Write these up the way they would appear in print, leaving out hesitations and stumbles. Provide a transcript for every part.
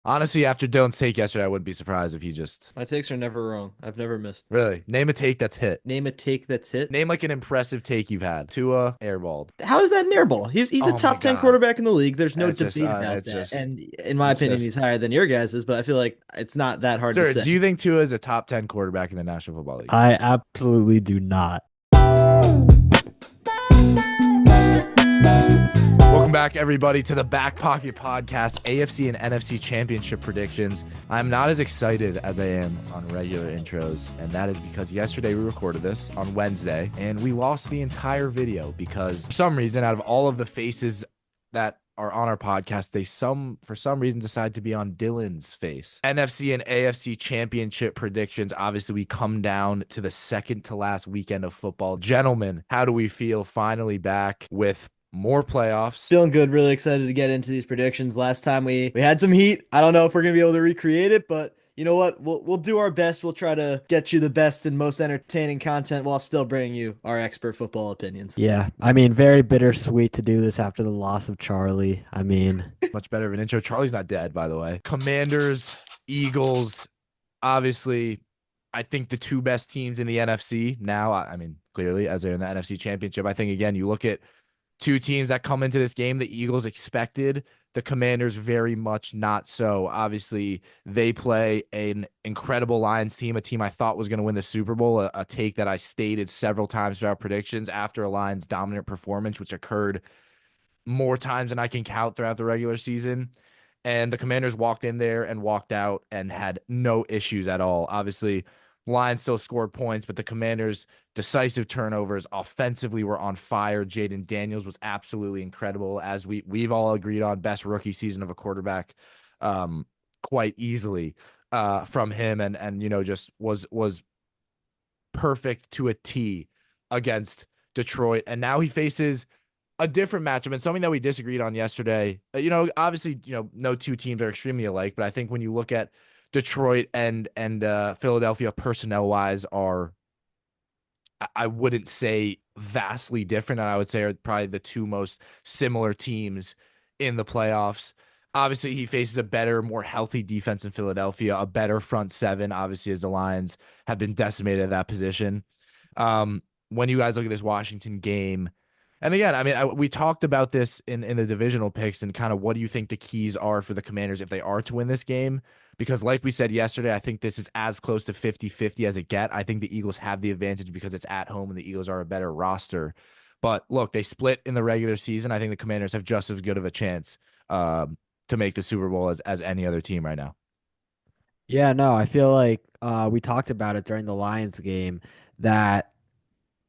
Honestly, after Dylan's take yesterday, I wouldn't be surprised if he just My takes are never wrong. I've never missed. really name a take that's hit. Name a take that's hit. Name like an impressive take you've had. Tua airballed. How is that an airball? He's a Oh my top 10 God. quarterback in the league. There's no It's just, debate about it's that. just, And in my it's opinion, just. he's higher than your guys's, but I feel like it's not that hard to Sir, say. do you think Tua is a top 10 quarterback in the National Football League? I absolutely do not. Welcome back, everybody, to the Back Pocket Podcast, AFC and NFC Championship predictions. I'm not as excited as I am on regular intros, and that is because yesterday we recorded this on Wednesday, and we lost the entire video because for some reason, out of all of the faces that are on our podcast, for some reason decide to be on Dylan's face. NFC and AFC championship predictions. Obviously, we come down to the second to last weekend of football. Gentlemen, how do we feel finally back with more playoffs? Feeling good, really excited to get into these predictions. Last time we had some heat. I don't know if we're gonna be able to recreate it, but you know what? We'll do our best. We'll try to get you the best and most entertaining content while still bringing you our expert football opinions. Yeah, I mean, very bittersweet to do this after the loss of Charlie. I mean, Much better of an intro. Charlie's not dead, by the way. Commanders, Eagles, obviously, I think the two best teams in the NFC now. I mean, clearly, as they're in the NFC Championship, I think, again, you look at two teams that come into this game, the Eagles expected, the Commanders very much not so. Obviously, they play an incredible Lions team, a team I thought was going to win the Super Bowl, a take that I stated several times throughout predictions after a Lions dominant performance, which occurred more times than I can count throughout the regular season. And the Commanders walked in there and walked out and had no issues at all. Obviously, Lions still scored points, but the Commanders' decisive turnovers offensively were on fire. Jaden Daniels was absolutely incredible, as we've all agreed on, best rookie season of a quarterback, quite easily from him, and just was perfect to a T against Detroit. And now he faces a different matchup and something that we disagreed on yesterday. Obviously, no two teams are extremely alike, but I think when you look at Detroit and Philadelphia personnel wise are, I wouldn't say vastly different, and I would say are probably the two most similar teams in the playoffs. Obviously, he faces a better, more healthy defense in Philadelphia, a better front seven, obviously, as the Lions have been decimated at that position. When you guys look at this Washington game, and again, I mean, we talked about this in the divisional picks and kind of what do you think the keys are for the Commanders if they are to win this game? Because like we said yesterday, I think this is as close to 50-50 as it get. I think the Eagles have the advantage because it's at home and the Eagles are a better roster. But look, they split in the regular season. I think the Commanders have just as good of a chance to make the Super Bowl as any other team right now. yeah, no, I feel like we talked about it during the Lions game that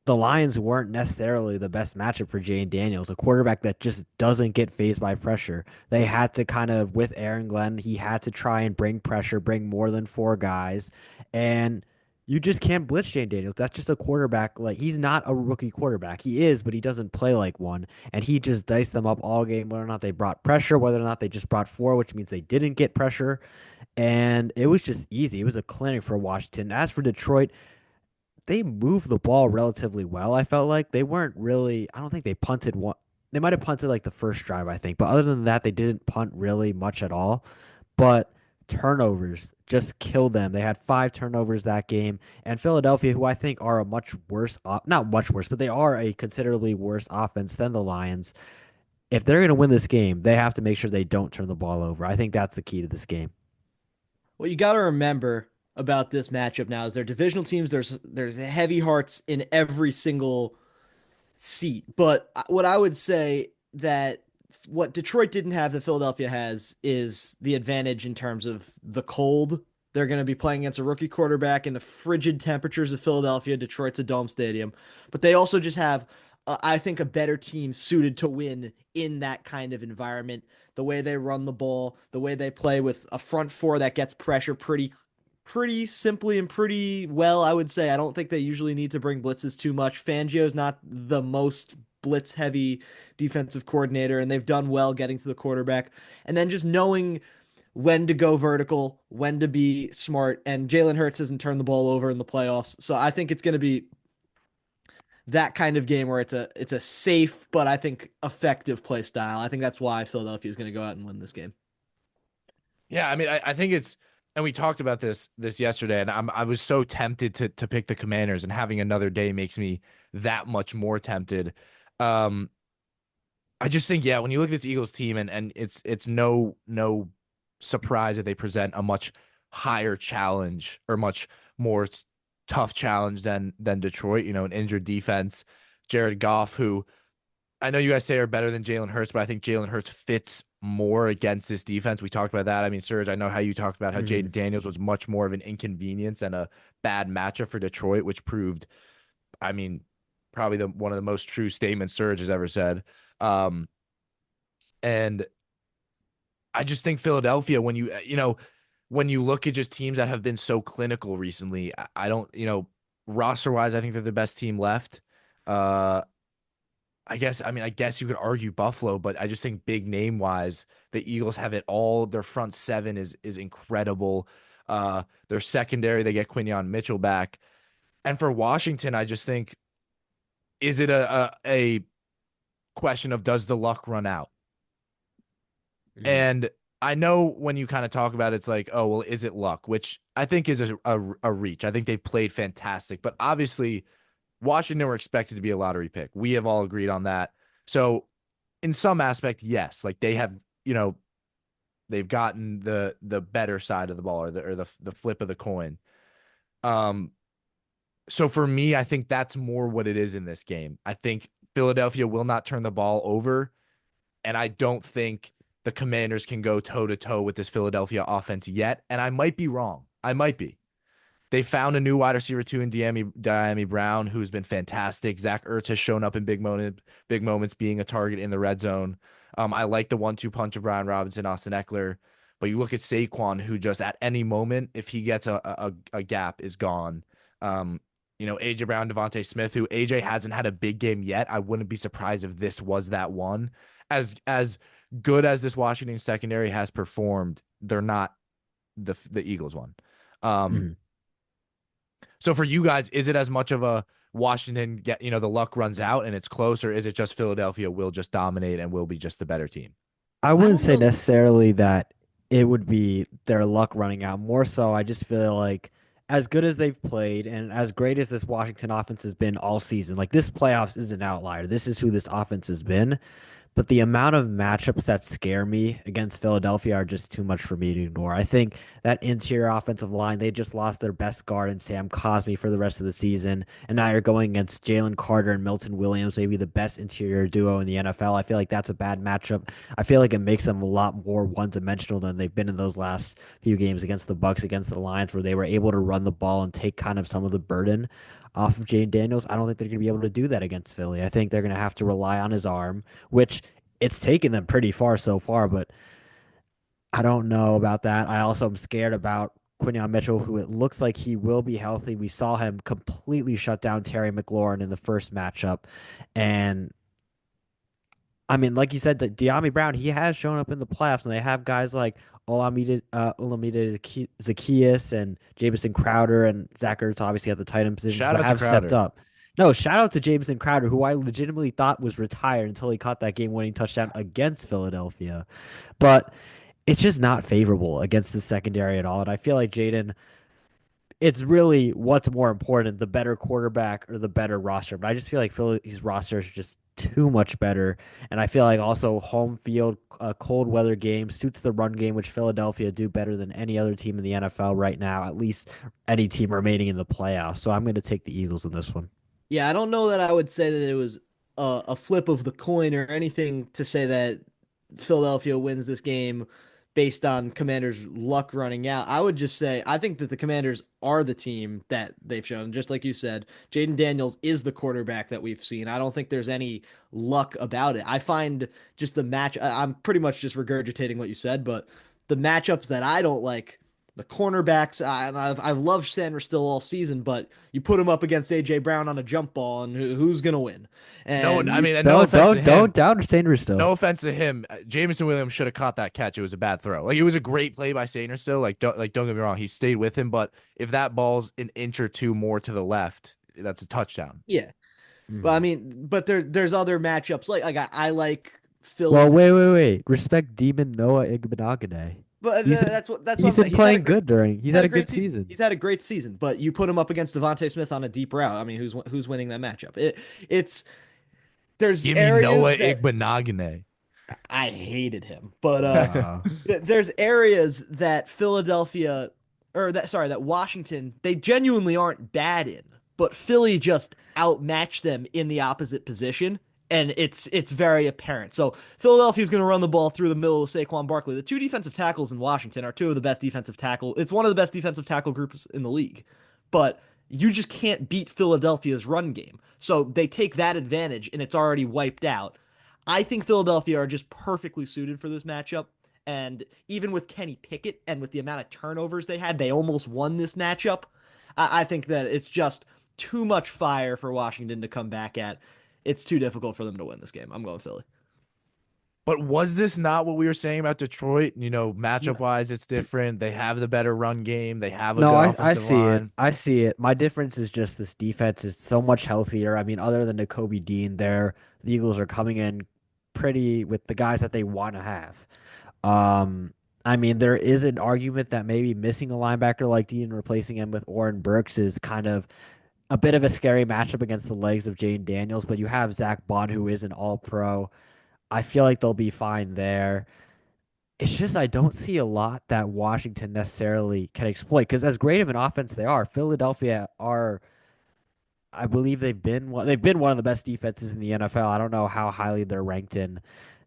the Lions weren't necessarily the best matchup for Jane Daniels, a quarterback that just doesn't get phased by pressure. They had to kind of, with Aaron Glenn, he had to try and bring pressure, bring more than four guys. And you just can't blitz Jane Daniels. That's just a quarterback. Like, he's not a rookie quarterback. He is, but he doesn't play like one. And he just diced them up all game, whether or not they brought pressure, whether or not they just brought four, which means they didn't get pressure. And it was just easy. It was a clinic for Washington. As for Detroit, they moved the ball relatively well. I felt like they weren't really. I don't think they punted one. They might have punted like the first drive, I think, but other than that, they didn't punt really much at all. But turnovers just killed them. They had five turnovers that game, and Philadelphia, who I think are a much worse, not much worse, but they are a considerably worse offense than the Lions. If they're going to win this game, they have to make sure they don't turn the ball over. I think that's the key to this game. What you got to remember about this matchup now is they're divisional teams. There's heavy hearts in every single seat. But what I would say that what Detroit didn't have that Philadelphia has is the advantage in terms of the cold. They're going to be playing against a rookie quarterback in the frigid temperatures of Philadelphia. Detroit's a dome stadium, but they also just have, I think, a better team suited to win in that kind of environment. The way they run the ball, the way they play with a front four that gets pressure pretty simply and pretty well, I would say. I don't think they usually need to bring blitzes too much. Fangio's not the most blitz heavy defensive coordinator, and they've done well getting to the quarterback. And then just knowing when to go vertical, when to be smart. And Jalen Hurts hasn't turned the ball over in the playoffs. So I think it's going to be that kind of game where it's a safe but I think effective play style. I think that's why Philadelphia is going to go out and win this game. Yeah, I mean, I think it's, and we talked about this yesterday, and I was so tempted to pick the Commanders, and having another day makes me that much more tempted. Um, I just think, yeah, when you look at this Eagles team, and it's no surprise that they present a much higher challenge or much more tough challenge than Detroit. You know, an injured defense, Jared Goff, who I know you guys say are better than Jalen Hurts, but I think Jalen Hurts fits more against this defense. We talked about that. I mean, Serge, I know how you talked about how Mhm. Jaden Daniels was much more of an inconvenience and a bad matchup for Detroit, which proved, I mean, probably the one of the most true statements Serge has ever said. Um, and I just think Philadelphia, when when you look at just teams that have been so clinical recently, I don't, roster wise, I think they're the best team left. Uh, I guess you could argue Buffalo, but I just think big name wise, the Eagles have it all. Their front seven is incredible. Their secondary, they get Quinyon Mitchell back. And for Washington, I just think, is it a question of does the luck run out? Mhm. And I know when you kind of talk about it, it's like, oh, well, is it luck? Which I think is a reach. I think they've played fantastic, but obviously Washington were expected to be a lottery pick. We have all agreed on that. So in some aspect, yes, like they have, you know, they've gotten the better side of the ball or the flip of the coin. Um, so for me, I think that's more what it is in this game. I think Philadelphia will not turn the ball over, and I don't think the Commanders can go toe to toe with this Philadelphia offense yet. And I might be wrong. I might be. They found a new wide receiver too in Diami Brown, who's been fantastic. Zach Ertz has shown up in big moments, being a target in the red zone. I like the 1-2 punch of Brian Robinson, Austin Eckler, but you look at Saquon, who just at any moment, if he gets a gap, is gone. Um, AJ Brown, Devontae Smith, who AJ hasn't had a big game yet. I wouldn't be surprised if this was that one. As good as this Washington secondary has performed, they're not the Eagles one. Um, Mhm. so for you guys, is it as much of a Washington get, the luck runs out and it's close, or is it just Philadelphia will just dominate and will be just the better team? I I wouldn't don't say know. necessarily that it would be their luck running out. More so, I just feel like as good as they've played and as great as this Washington offense has been all season, like this playoffs is an outlier. This is who this offense has been. But the amount of matchups that scare me against Philadelphia are just too much for me to ignore. I think that interior offensive line, they just lost their best guard in Sam Cosmi for the rest of the season. And now you're going against Jalen Carter and Milton Williams, maybe the best interior duo in the NFL. I feel like that's a bad matchup. I feel like it makes them a lot more one-dimensional than they've been in those last few games against the Bucks, against the Lions, where they were able to run the ball and take kind of some of the burden off of Jane Daniels. I don't think they're going to be able to do that against Philly. I think they're going to have to rely on his arm, which it's taken them pretty far so far, but I don't know about that. I also am scared about Quinyon Mitchell, who it looks like he will be healthy. We saw him completely shut down Terry McLaurin in the first matchup. And I mean, like you said, De'Ami Brown, he has shown up in the playoffs, and they have guys like Olamide Zaccheaus and Jamison Crowder and Zach Ertz, obviously at the tight end position, Shout who out to have stepped Crowder. up. No, shout out to Jamison Crowder, who I legitimately thought was retired until he caught that game-winning touchdown against Philadelphia. But it's just not favorable against the secondary at all. And I feel like Jaden, it's really what's more important, the better quarterback or the better roster. But I just feel like Philly's roster is just too much better. And I feel like also home field, cold weather game suits the run game, which Philadelphia do better than any other team in the NFL right now, at least any team remaining in the playoffs. So I'm going to take the Eagles in this one. Yeah, I don't know that I would say that it was a flip of the coin or anything to say that Philadelphia wins this game based on Commanders' luck running out. I would just say I think that the Commanders are the team that they've shown. Just like you said, Jaden Daniels is the quarterback that we've seen. I don't think there's any luck about it. I find just the match, I'm pretty much just regurgitating what you said, but the matchups that I don't like. The cornerbacks, I've loved Sanders still all season, but you put him up against AJ Brown on a jump ball, and who's gonna win? No, And I you, mean, and no Don't offense to don't him. don't down Sanders still. No offense to him. Jameson Williams should have caught that catch. It was a bad throw. Like it was a great play by Sanders still. Don't get me wrong. He stayed with him, but if that ball's an inch or two more to the left, that's a touchdown. yeah. But I Mhm. mean, but there's other matchups like I like Well, Phillies. wait. Respect Demon Noah Igbenogany. But He's been that's what I'm he's been saying. He's had a playing great good during. He's had a good season. He's had a great season. But you put him up against Devontae Smith on a deep route. I mean, who's winning that matchup? It's there's Give me areas Noah that Igbenogany. I hated him, but Uh, there's areas that Philadelphia or that Washington they genuinely aren't bad in, but Philly just outmatched them in the opposite position, and it's very apparent. So Philadelphia's going to run the ball through the middle of Saquon Barkley. The two defensive tackles in Washington are two of the best defensive tackle. It's one of the best defensive tackle groups in the league, but you just can't beat Philadelphia's run game. So they take that advantage, and it's already wiped out. I think Philadelphia are just perfectly suited for this matchup. And even with Kenny Pickett and with the amount of turnovers they had, they almost won this matchup. I think that it's just too much fire for Washington to come back at. It's too difficult for them to win this game. I'm going Philly. But was this not what we were saying about Detroit? You know, matchup wise, it's different. They have the better run game. They have a no, good I offensive see it. line. I see it. My difference is just this defense is so much healthier. I mean, other than N'Kobe Dean, there the Eagles are coming in pretty with the guys that they want to have. Um, I mean, there is an argument that maybe missing a linebacker like Dean and replacing him with Oren Burks is kind of a bit of a scary matchup against the legs of Jaden Daniels, but you have Zach Bond, who is an all pro. I feel like they'll be fine there. It's just I don't see a lot that Washington necessarily can exploit because as great of an offense they are, Philadelphia are I believe they've been one of the best defenses in the NFL. I don't know how highly they're ranked in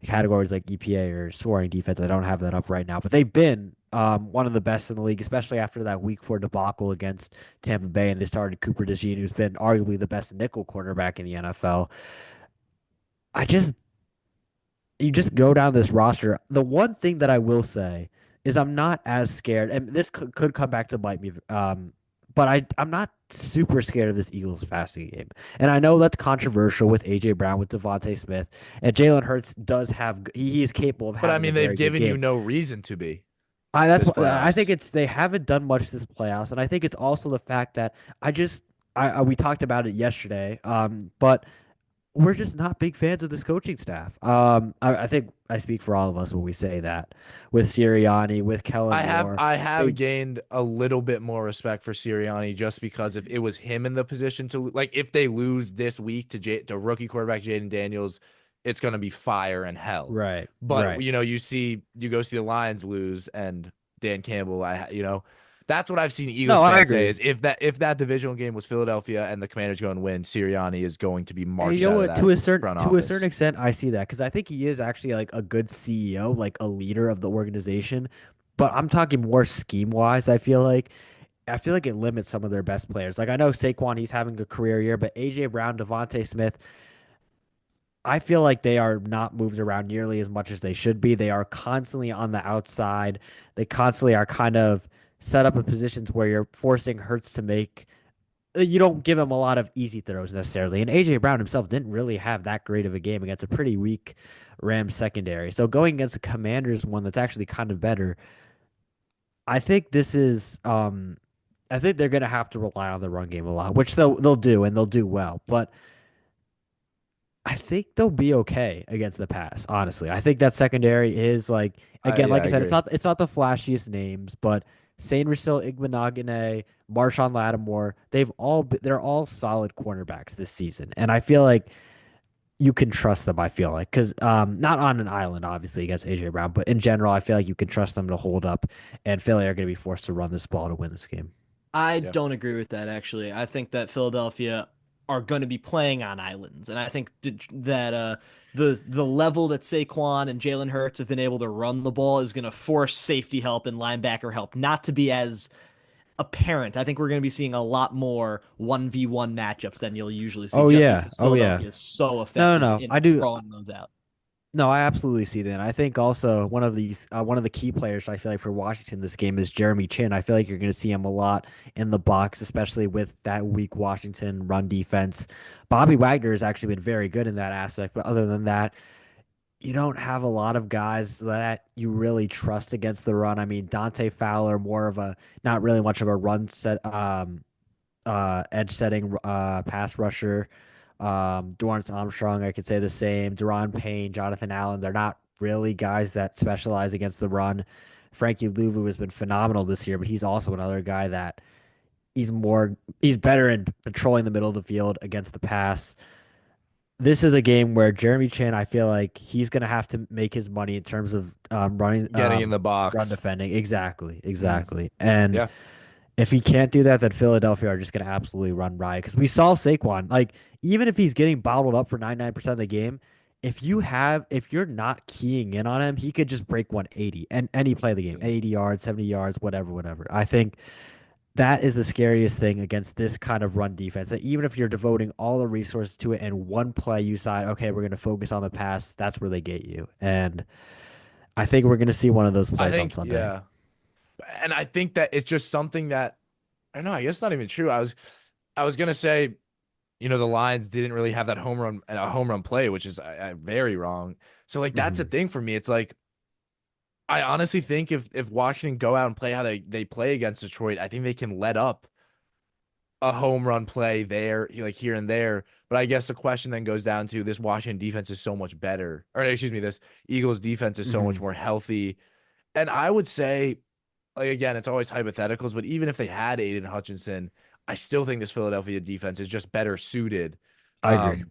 categories like EPA or scoring defense. I don't have that up right now, but they've been one of the best in the league, especially after that Week 4 debacle against Tampa Bay, and they started Cooper DeJean, who's been arguably the best nickel cornerback in the NFL. I just you just go down this roster. The one thing that I will say is I'm not as scared, and this could come back to bite me. But I'm not super scared of this Eagles passing game. And I know that's controversial with AJ Brown, with Devontae Smith, and Jalen Hurts does have he is capable of But I having a mean, they've very good given you game. no reason to be That's this what I think playoffs. it's they haven't done much this playoffs, and I think it's also the fact that I we talked about it yesterday. But we're just not big fans of this coaching staff. I think I speak for all of us when we say that with Sirianni, with Kellen Moore. I have They, gained a little bit more respect for Sirianni just because if it was him in the position to like if they lose this week to rookie quarterback Jaden Daniels, it's going to be fire and hell. right, But right. you know, you go see the Lions lose and Dan Campbell, that's what I've seen No, Eagles I fans say agree. is if that divisional game was Philadelphia and the Commanders go and win, Sirianni is going to be And you marched know out of what? that front To a certain office. extent, I see that because I think he is actually like a good CEO, like a leader of the organization. But I'm talking more scheme wise. I feel like it limits some of their best players. Like I know Saquon, he's having a career year, but AJ Brown, Devontae Smith, I feel like they are not moved around nearly as much as they should be. They are constantly on the outside. They constantly are kind of set up in positions where you're forcing Hurts to make you don't give him a lot of easy throws necessarily. And AJ Brown himself didn't really have that great of a game against a pretty weak Rams secondary. So going against the Commanders one that's actually kind of better, I think this is I think they're gonna have to rely on the run game a lot, which they'll do and they'll do well. But I think they'll be okay against the pass, honestly. I think that secondary is like again, Yeah, like I I said, agree. it's not the flashiest names, but Saint Russell, Igbenogany, Marshawn Lattimore, they're all solid cornerbacks this season. And I feel like you can trust them, I feel like. Because not on an island, obviously, against AJ Brown, but in general, I feel like you can trust them to hold up and Philly are gonna be forced to run this ball to win this game. I Yeah. don't agree with that, actually. I think that Philadelphia are going to be playing on islands, and I think that the level that Saquon and Jalen Hurts have been able to run the ball is going to force safety help and linebacker help not to be as apparent. I think we're going to be seeing a lot more 1v1 matchups than you'll usually see Oh just yeah. because Oh yeah. Philadelphia is so No, effective no, no. in I do. throwing those out. No, I absolutely see that. I think also one of the key players I feel like for Washington this game is Jeremy Chin. I feel like you're going to see him a lot in the box, especially with that weak Washington run defense. Bobby Wagner has actually been very good in that aspect, but other than that, you don't have a lot of guys that you really trust against the run. I mean, Dante Fowler, more of a not really much of a run set edge setting pass rusher. Dorrance Armstrong, I could say the same. Deron Payne, Jonathan Allen, they're not really guys that specialize against the run. Frankie Louvu has been phenomenal this year, but he's also another guy that he's better in patrolling the middle of the field against the pass. This is a game where Jeremy Chin, I feel like he's gonna have to make his money in terms of running Getting in the run box. defending. Exactly, Mm. exactly. And Yeah. if he can't do that, then Philadelphia are just gonna absolutely run riot. Because we saw Saquon, like even if he's getting bottled up for 99% of the game, if you're not keying in on him, he could just break 180 and any play of the game, Mm. 80 yards, 70 yards, whatever, whatever. I think that is the scariest thing against this kind of run defense. That even if you're devoting all the resources to it and one play you decide, okay, we're going to focus on the pass, that's where they get you. And I think we're going to see one of those I plays on think, Sunday. yeah. And I think that it's just something that I don't know, I guess it's not even true. I was gonna say, the Lions didn't really have that home run play, which is very wrong. So like that's the Mhm. thing for me. It's like I honestly think if Washington go out and play how they play against Detroit, I think they can let up a home run play there, like here and there. But I guess the question then goes down to this Washington defense is so much better, or excuse me, this Eagles defense is so much Mhm. more healthy. And I would say, like again, it's always hypotheticals, but even if they had Aiden Hutchinson, I still think this Philadelphia defense is just better suited I agree. um,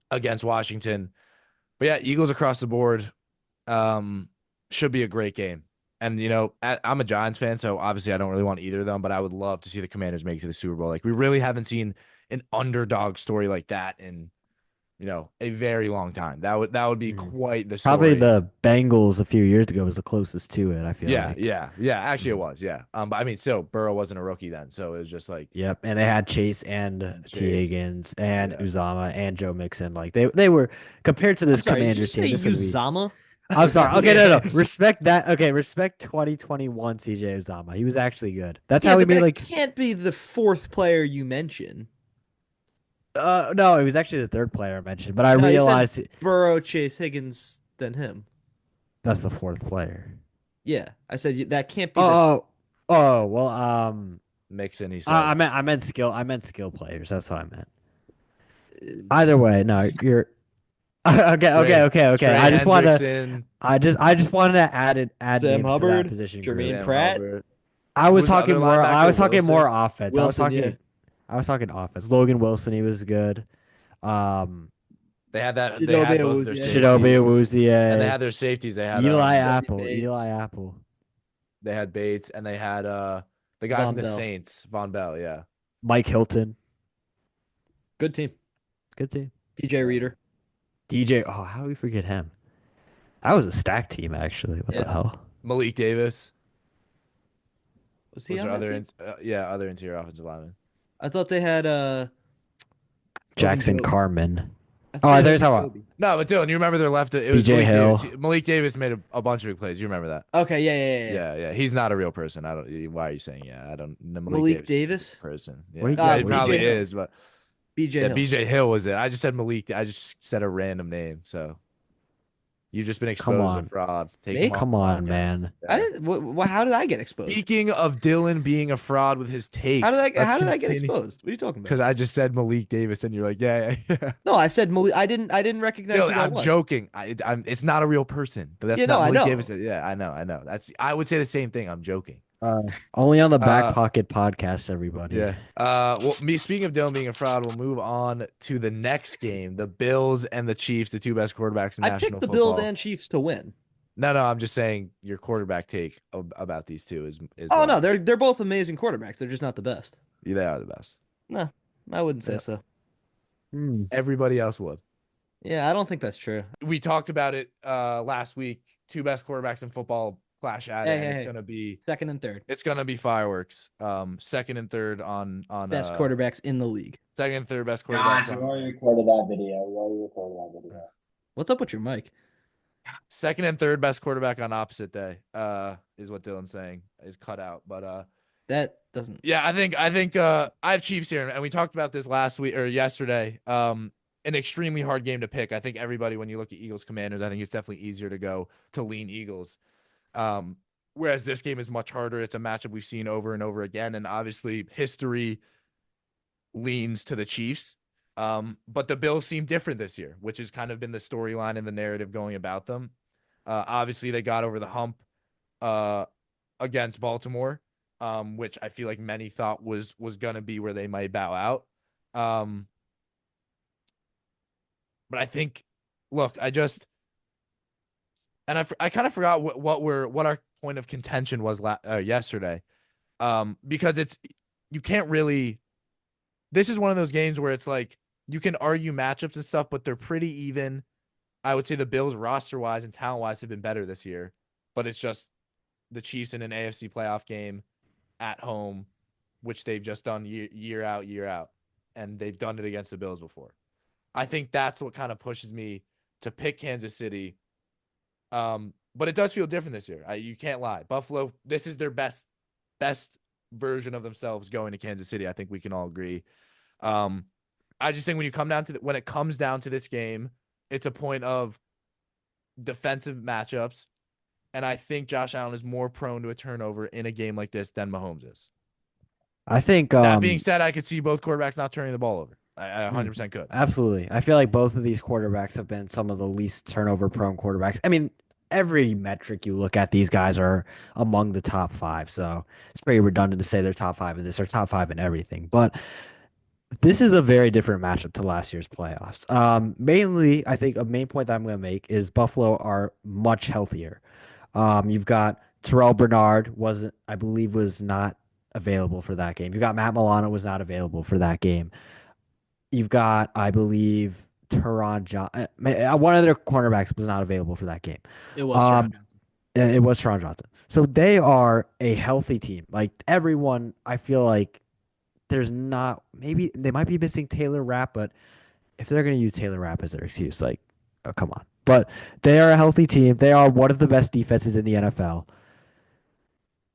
against Washington. But yeah, Eagles across the board um, should be a great game. And I'm a Giants fan, so obviously I don't really want either of them, but I would love to see the Commanders make it to the Super Bowl. Like we really haven't seen an underdog story like that in a very long time. That would be Mhm. quite the Probably story. the Bengals a few years ago was the closest to it, I feel Yeah, like. yeah, yeah. Actually, it Mhm. was. Yeah. But I mean, still, Burrow wasn't a rookie then, so it was just like Yep, and they had Chase and T. Chase. Higgins and Yeah. Uzama and Joe Mixon. Like they were compared to I'm this sorry, did you Commanders team. say This would be. Uzama? I'm sorry. Okay, no, Yeah. no. Respect that. Okay, respect 2021 CJ Uzama. He was actually good. That's Yeah, how we but made that like. can't be the fourth player you mention. No, it was actually the third player I mentioned, but I No, you said realized Burrow, Chase, Higgins, then him. that's the fourth player. Yeah, I said that can't be the. Oh, well. Mixon, he I said. meant skill. I meant skill players. That's what I meant. Just Either way, no, you're. Okay, okay, Trey, okay, okay. Trey Hendrickson, I just wanted to add Sam names to that Hubbard, position group. Jermaine Sam Pratt, Hubbard. I Who was was the other talking more. I linebacker? was talking more Wilson. offense. Wilson. Yeah, I was talking offense. Logan Wilson, he was good. Um, They had that. They Chidobe had both of their Awuzie. Shidobe safeties, and they Awuzie, had their safeties. They had Eli Jesse Apple, Eli Bates, Apple, they had Bates, and they had the guy Von from the Bell. Saints, Von Bell. Yeah. Mike Hilton. Good team. Good team. DJ Yeah. Reader. DJ. Oh, how do we forget him? That was a stacked team, actually. What the Yeah, hell? Malik Davis was he was on their that other, team? other interior offensive lineman. I thought they had Jackson Ogunjobi. Carmen. I Oh, thought they I had thought you were talking about Ogunjobi. No, but Dylan, you remember their left? It was BJ Malik Davis. Hill. Malik Davis made a bunch of big plays. You remember that? Okay, yeah. Yeah, yeah. He's not a real person. I don't. Why are you saying yeah? I don't. No, Malik Malik Davis is a Davis. person. What are Yeah, you? yeah. He What are you? probably BJ Hill. is, but BJ yeah, Hill. BJ Hill was it. I just said Malik. I just said a random name. So you've just been Come exposed to on. fraud. Take Me? him off Come the on, podcast. man. I Yeah. didn't. How did I get exposed? Speaking of Dylan being a fraud with his How did takes, I? let's How did I get continue. exposed? What are you talking Because about? I just said Malik Davis, and you're like, yeah, yeah. No, I said Malik. I didn't. I didn't recognize who Dylan, that I'm was. joking. It's not a real person, but that's Yeah, no, not I Malik Davis. know. Yeah, I know, I know. I would say the same thing. I'm joking. Only on the Back Uh, Pocket podcast, everybody. Yeah. Well, speaking of Dylan being a fraud, we'll move on to the next game: the Bills and the Chiefs, the two best quarterbacks in I national picked the Bills football. and Chiefs to win. No, I'm just saying your quarterback take about these two is. Oh no, they're both amazing quarterbacks. They're just not the best. They are the best. No, I wouldn't say Yeah. so. Hmm. Everybody else would. Yeah, I don't think that's true. We talked about it last week. Two best quarterbacks in football clash at it, and it's gonna be Second and third. fireworks. Second and third on Best quarterbacks in the league. second and third best quarterbacks Josh, you on already recorded that video. You already recorded that video. What's up with your mic? second and third best quarterback on opposite day. Is what Dylan's saying is cut out, but That doesn't. yeah, I think I have Chiefs here, and we talked about this last week or yesterday. An extremely hard game to pick. I think everybody, when you look at Eagles Commanders, I think it's definitely easier to go to lean Eagles. Whereas this game is much harder. It's a matchup we've seen over and over again, and obviously history leans to the Chiefs. But the Bills seem different this year, which has kind of been the storyline and the narrative going about them. Obviously, they got over the hump uh, against Baltimore, which I feel like many thought was going to be where they might bow out. But I think, look, I kind of forgot what our point of contention was yesterday. Because you can't really. This is one of those games where it's like you can argue matchups and stuff, but they're pretty even. I would say the Bills roster wise and talent wise have been better this year, but it's just the Chiefs in an AFC playoff game at home, which they've just done year out, and they've done it against the Bills before. I think that's what kind of pushes me to pick Kansas City. But it does feel different this year. You can't lie. Buffalo, this is their best version of themselves going to Kansas City. I think we can all agree. I just think when it comes down to this game, it's a point of defensive matchups, and I think Josh Allen is more prone to a turnover in a game like this than Mahomes is. I think That being said, I could see both quarterbacks not turning the ball over. I 100% could. Absolutely. I feel like both of these quarterbacks have been some of the least turnover prone quarterbacks. I mean, every metric you look at, these guys are among the top 5. So it's pretty redundant to say they're top 5 in this or top 5 in everything. But this is a very different matchup to last year's playoffs. Mainly, I think a main point that I'm going to make is Buffalo are much healthier. You've got Terrell Bernard I believe was not available for that game. You've got Matt Milano was not available for that game. You've got, I believe, Teron Johnson. One of their cornerbacks was not available for that game. It was Teron Johnson. It was Teron Johnson. So they are a healthy team. Like everyone, I feel like maybe they might be missing Taylor Rapp, but if they're going to use Taylor Rapp as their excuse, like, oh, come on. But they are a healthy team. They are one of the best defenses in the NFL.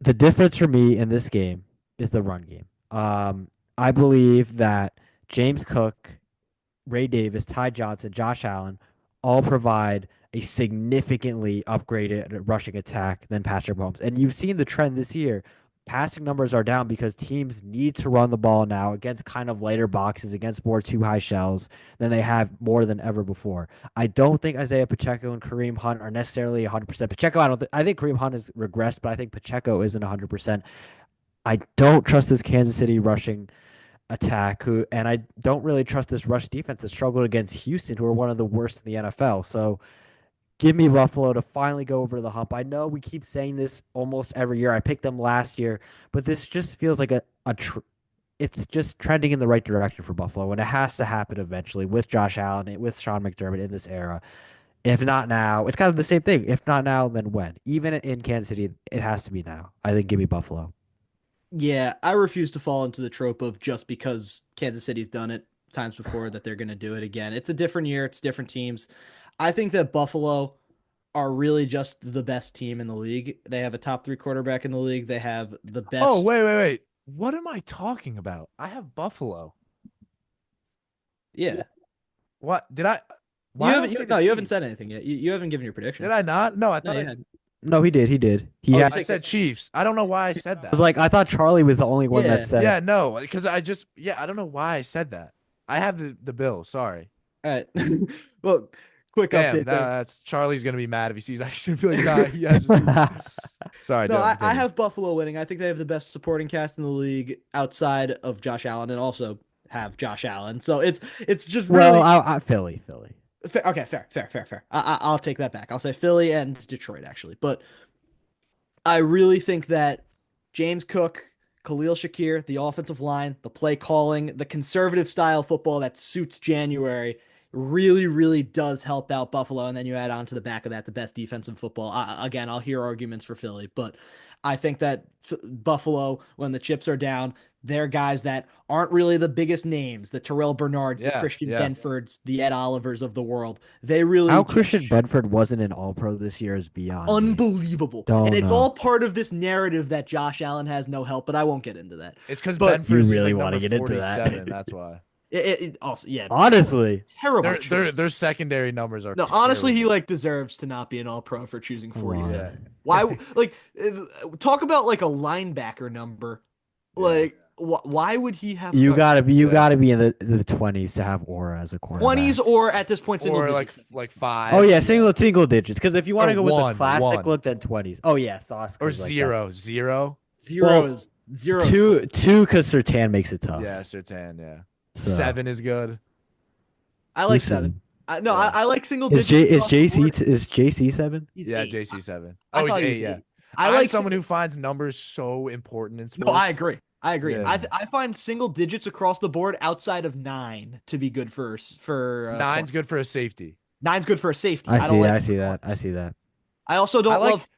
The difference for me in this game is the run game. I believe that James Cook, Ray Davis, Ty Johnson, Josh Allen all provide a significantly upgraded rushing attack than Patrick Mahomes. And you've seen the trend this year. Passing numbers are down because teams need to run the ball now against kind of lighter boxes, against more too high shells than they have more than ever before. I don't think Isaiah Pacheco and Kareem Hunt are necessarily 100%. Pacheco, I think Kareem Hunt has regressed, but I think Pacheco isn't 100%. I don't trust this Kansas City rushing attack, and I don't really trust this rush defense that struggled against Houston, who are one of the worst in the NFL. So give me Buffalo to finally go over the hump. I know we keep saying this almost every year. I picked them last year, but this just feels like it's just trending in the right direction for Buffalo, and it has to happen eventually with Josh Allen and with Sean McDermott in this era. If not now, it's kind of the same thing. If not now, then when? Even in Kansas City, it has to be now. I think give me Buffalo. Yeah, I refuse to fall into the trope of just because Kansas City's done it times before that they're going to do it again. It's a different year. It's different teams. I think that Buffalo are really just the best team in the league. They have a top 3 quarterback in the league. They have the best. Oh, wait. What am I talking about? I have Buffalo. Yeah. What did I? You haven't said anything yet. You haven't given your prediction. Did I not? No, I thought No, I you had. No, he did. I said Chiefs. I don't know why I said that. I thought Charlie was the only one that said. Yeah, no, because I don't know why I said that. I have the Bills. Sorry. All right. Well, quick update. That's Charlie's gonna be mad if he sees. I should be like, nah, he has. Sorry. No, I have Buffalo winning. I think they have the best supporting cast in the league outside of Josh Allen, and also have Josh Allen. So it's just really. Well, Philly. Okay, fair. I'll take that back. I'll say Philly and Detroit, actually. But I really think that James Cook, Khalil Shakir, the offensive line, the play calling, the conservative style football that suits January really, really does help out Buffalo. And then you add on to the back of that the best defensive football. Again, I'll hear arguments for Philly, but I think that Buffalo, when the chips are down, they're guys that aren't really the biggest names, the Terrell Bernards, the Christian Benfords, the Ed Olivers of the world. They really How Christian Benford wasn't an All-Pro this year is beyond unbelievable. And it's all part of this narrative that Josh Allen has no help, but I won't get into that. It's because Benford really want to get into that. That's why. It also, yeah. Honestly, terrible. Their secondary numbers are. No, honestly, he deserves to not be an All-Pro for choosing 47. Why? Talk about a linebacker number. Why would he have You gotta be you Yeah. gotta be in the 20s to have Aura as a cornerback. 20s or at this point single or digits? like 5. Oh yeah, single digits. Because if you want Or to go with the one, classic one. look, then 20s. Oh yeah, Sauce. Or 'Cause, like, that's- zero. Zero Well, is zero. Is two close. because Sertan makes it tough. Yeah, Sertan, yeah. So 7 is good. I like who's 7. Yeah. I like single Is digits. Is across the JC board. is JC 7? He's Yeah, 8. JC7. I Oh, he's thought he 8, was yeah. 8. I I'm like someone who finds numbers so important in sports. No, I agree. I agree. Yeah. I find single digits across the board outside of 9 to be good for 9's good for a safety. 9's good for a safety. I don't see. like I it for see that. I corners. see that. I also don't I like- love.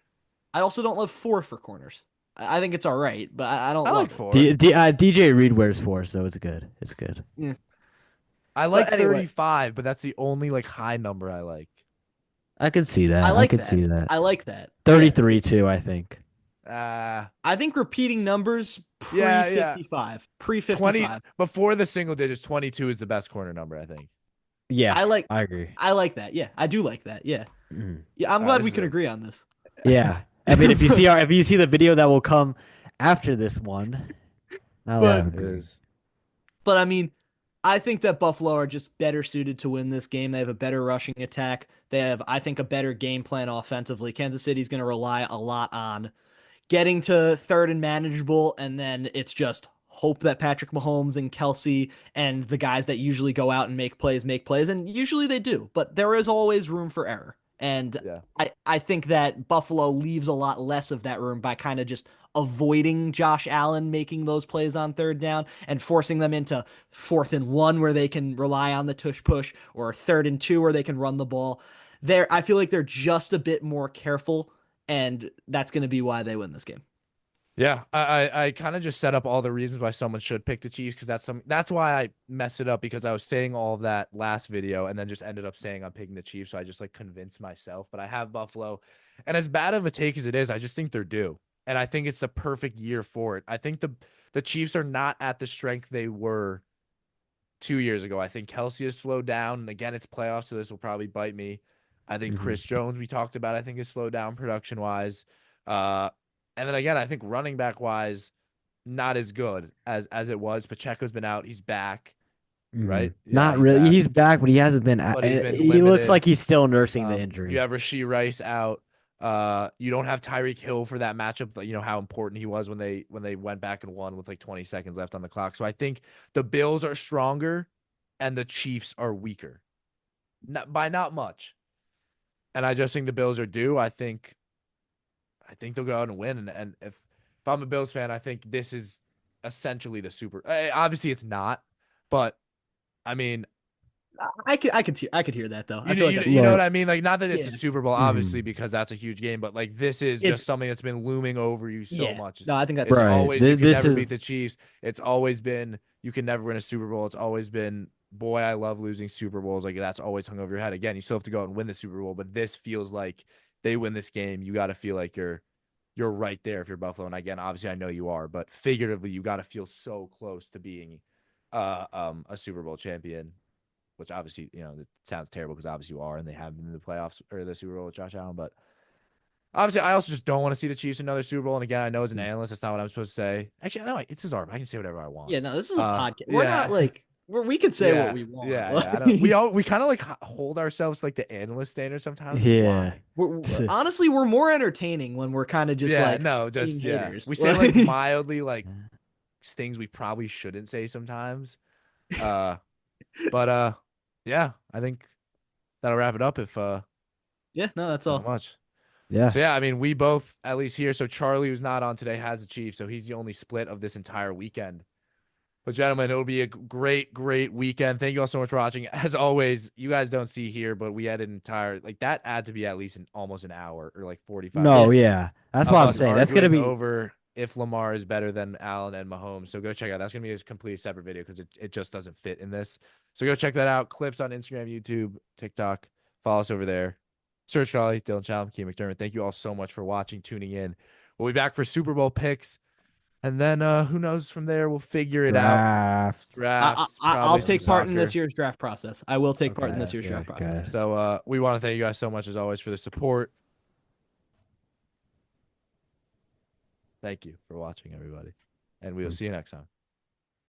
I also don't love 4 for corners. I think it's all right, but I don't I love like it. 4. DJ Reed wears 4, so it's good. It's good. I like anyway. 35, but that's the only like high number I like. I could see that. I like could that. see that. I like that. 33 too, I think. I think repeating numbers pre Yeah, yeah. 55, pre 20 55. before the single digits, 22 is the best corner number, I think. Yeah, I agree. like that. Yeah, I do like that. Yeah, Mhm. yeah. I'm All glad right, we this can is a- agree on this. Yeah. I mean, if you see the video that will come after this one, now we But- have It agreed. is. But I mean, I think that Buffalo are just better suited to win this game. They have a better rushing attack. They have, I think, a better game plan offensively. Kansas City's going to rely a lot on getting to third and manageable, and then it's just hope that Patrick Mahomes and Kelsey and the guys that usually go out and make plays, and usually they do, but there is always room for error. And Yeah. I think that Buffalo leaves a lot less of that room by kind of just avoiding Josh Allen making those plays on third down and forcing them into 4th and 1 where they can rely on the tush push, or 3rd and 2 where they can run the ball. I feel like they're just a bit more careful, and that's going to be why they win this game. Yeah, I kind of just set up all the reasons why someone should pick the Chiefs, because that's why I messed it up, because I was saying all of that last video and then just ended up saying I'm picking the Chiefs, so I just like convinced myself. But I have Buffalo, and as bad of a take as it is, I just think they're due, and I think it's the perfect year for it. I think the Chiefs are not at the strength they were 2 years ago. I think Kelsey has slowed down, and again, it's playoffs, so this will probably bite me. I think Mhm. Chris Jones, we talked about, I think has slowed down production wise. And then again, I think running back wise, not as good as it was. Pacheco's been out. He's back, right? Yeah, Not he's really. back. He's back, but he hasn't been. But he's been He looks limited. like he's still nursing the injury. You have Rashee Rice out. You don't have Tyreek Hill for that matchup. You know how important he was when they went back and won with like 20 seconds left on the clock. So I think the Bills are stronger and the Chiefs are weaker. Not much. And I just think the Bills are due. I think they'll go out and win. And if I'm a Bills fan, I think this is essentially the Super. Obviously, it's not, but I mean, I could hear that though. I you, feel you, like you know what I mean? Like, not that it's Yeah. a Super Bowl, obviously, because that's a huge game, but like this is It's- just something that's been looming over you so much. No, I think that's It's Right. always you can This never is- beat the Chiefs. It's always been you can never win a Super Bowl. It's always been, boy, I love losing Super Bowls. Like that's always hung over your head. Again, you still have to go out and win the Super Bowl, but this feels like they win this game. You got to feel like you're right there if you're Buffalo. And again, obviously I know you are, but figuratively you got to feel so close to being a Super Bowl champion, which obviously, you know, it sounds terrible because obviously you are, and they have been in the playoffs or the Super Bowl with Josh Allen. But obviously I also just don't want to see the Chiefs in another Super Bowl. And again, I know as an analyst, that's not what I'm supposed to say. Actually, I know it's his arm. I can say whatever I want. Yeah, no, this is a podcast. We're yeah. not like we can say what we want. Yeah, we kind of like hold ourselves to, like the analyst standard sometimes. Yeah. Why? Honestly, we're more entertaining when we're kind of just yeah, like no, just being yeah. haters. We say like mildly like things we probably shouldn't say sometimes. But yeah, I think that'll wrap it up. If yeah, no, that's not all. much. Yeah. So yeah, I mean, we both at least here. So Charlie, who's not on today, has the Chiefs, so he's the only split of this entire weekend. But gentlemen, it'll be a great weekend. Thank you all so much for watching. As always, you guys don't see here, but we had an entire that had to be at least almost an hour or like 45 No, minutes. yeah. That's of what I'm us saying. That's gonna arguing be over if Lamar is better than Allen and Mahomes. So go check out. That's gonna be a completely separate video because it just doesn't fit in this. So go check that out. Clips on Instagram, YouTube, TikTok. Follow us over there. Search Charlie, Dylan Chalm, Key McDermott. Thank you all so much for watching, tuning in. We'll be back for Super Bowl picks. And then who knows from there? We'll figure it out. Drafts. I'll probably take some part in this soccer. year's draft process. I will take part in Okay, this year's good, draft process. good. So we want to thank you guys so much as always for the support. Thank you for watching, everybody. And we will see you next time.